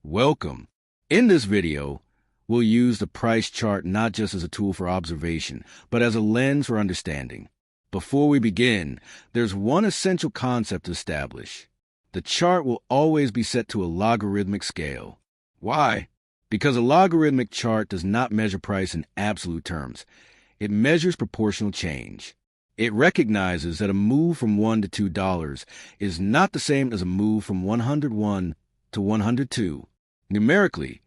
Welcome. In this video, we'll use the price chart not just as a tool for observation, but as a lens for understanding. Before we begin, there's one essential concept to establish. The chart will always be set to a logarithmic scale. Why? Because a logarithmic chart does not measure price in absolute terms. It measures proportional change. It recognizes that a move from $1 to $2 is not the same as a move from 101 to 102. Numerically,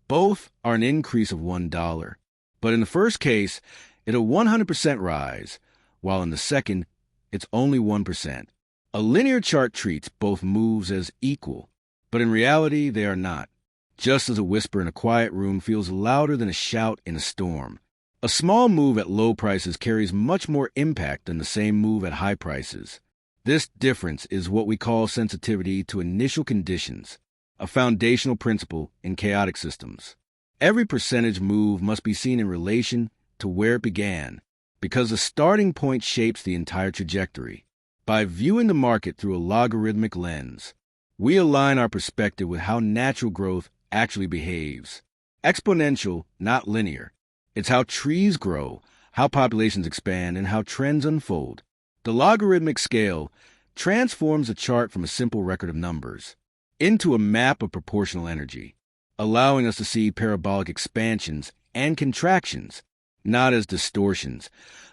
both are an increase of $1. But in the first case, it's a 100% rise, while in the second, it's only 1%. A linear chart treats both moves as equal, but in reality, they are not. Just as a whisper in a quiet room feels louder than a shout in a storm, a small move at low prices carries much more impact than the same move at high prices. This difference is what we call sensitivity to initial conditions, a foundational principle in chaotic systems. Every percentage move must be seen in relation to where it began, because the starting point shapes the entire trajectory. By viewing the market through a logarithmic lens, we align our perspective with how natural growth actually behaves. Exponential, not linear. It's how trees grow, how populations expand, and how trends unfold. The logarithmic scale transforms a chart from a simple record of numbers into a map of proportional energy, allowing us to see parabolic expansions and contractions, not as distortions,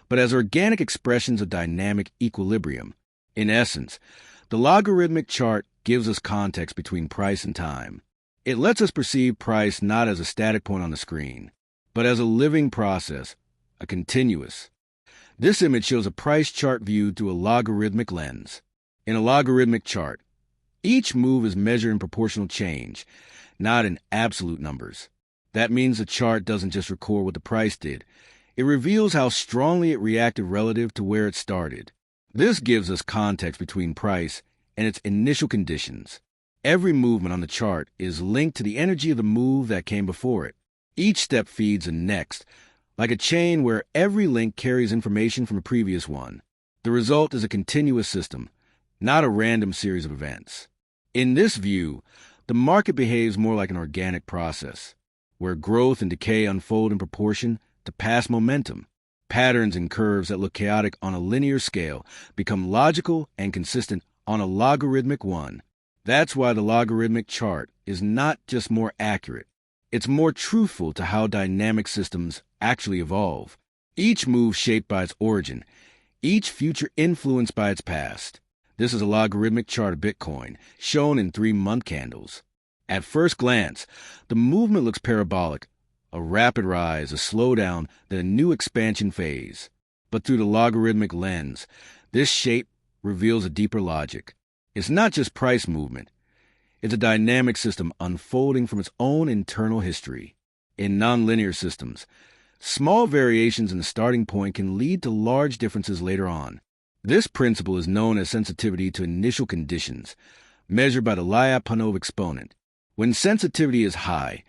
but as organic expressions of dynamic equilibrium. In essence, the logarithmic chart gives us context between price and time. It lets us perceive price not as a static point on the screen, but as a living process, a continuous. This image shows a price chart viewed through a logarithmic lens. In a logarithmic chart, each move is measured in proportional change, not in absolute numbers. That means the chart doesn't just record what the price did. It reveals how strongly it reacted relative to where it started. This gives us context between price and its initial conditions. Every movement on the chart is linked to the energy of the move that came before it. Each step feeds the next, like a chain where every link carries information from a previous one. The result is a continuous system, not a random series of events. In this view, the market behaves more like an organic process, where growth and decay unfold in proportion to past momentum. Patterns and curves that look chaotic on a linear scale become logical and consistent on a logarithmic one. That's why the logarithmic chart is not just more accurate. It's more truthful to how dynamic systems actually evolve. Each move shaped by its origin, each future influenced by its past. This is a logarithmic chart of Bitcoin, shown in 3-month candles. At first glance, the movement looks parabolic, a rapid rise, a slowdown, then a new expansion phase. But through the logarithmic lens, this shape reveals a deeper logic. It's not just price movement. It's a dynamic system unfolding from its own internal history. In nonlinear systems, small variations in the starting point can lead to large differences later on. This principle is known as sensitivity to initial conditions, measured by the Lyapunov exponent. When sensitivity is high,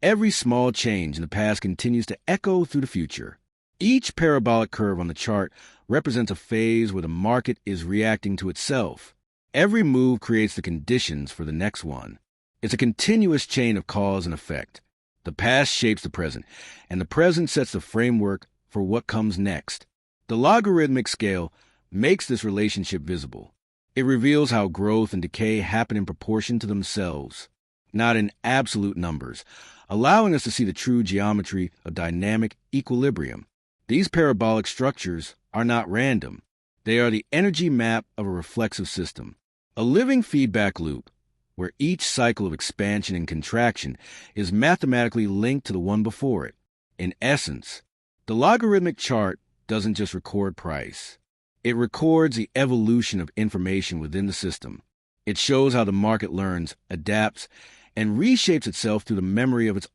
every small change in the past continues to echo through the future. Each parabolic curve on the chart represents a phase where the market is reacting to itself. Every move creates the conditions for the next one. It's a continuous chain of cause and effect. The past shapes the present, and the present sets the framework for what comes next. The logarithmic scale makes this relationship visible. It reveals how growth and decay happen in proportion to themselves, not in absolute numbers, allowing us to see the true geometry of dynamic equilibrium. These parabolic structures are not random. They are the energy map of a reflexive system, a living feedback loop, where each cycle of expansion and contraction is mathematically linked to the one before it. In essence, the logarithmic chart doesn't just record price. It records the evolution of information within the system. It shows how the market learns, adapts, and reshapes itself through the memory of its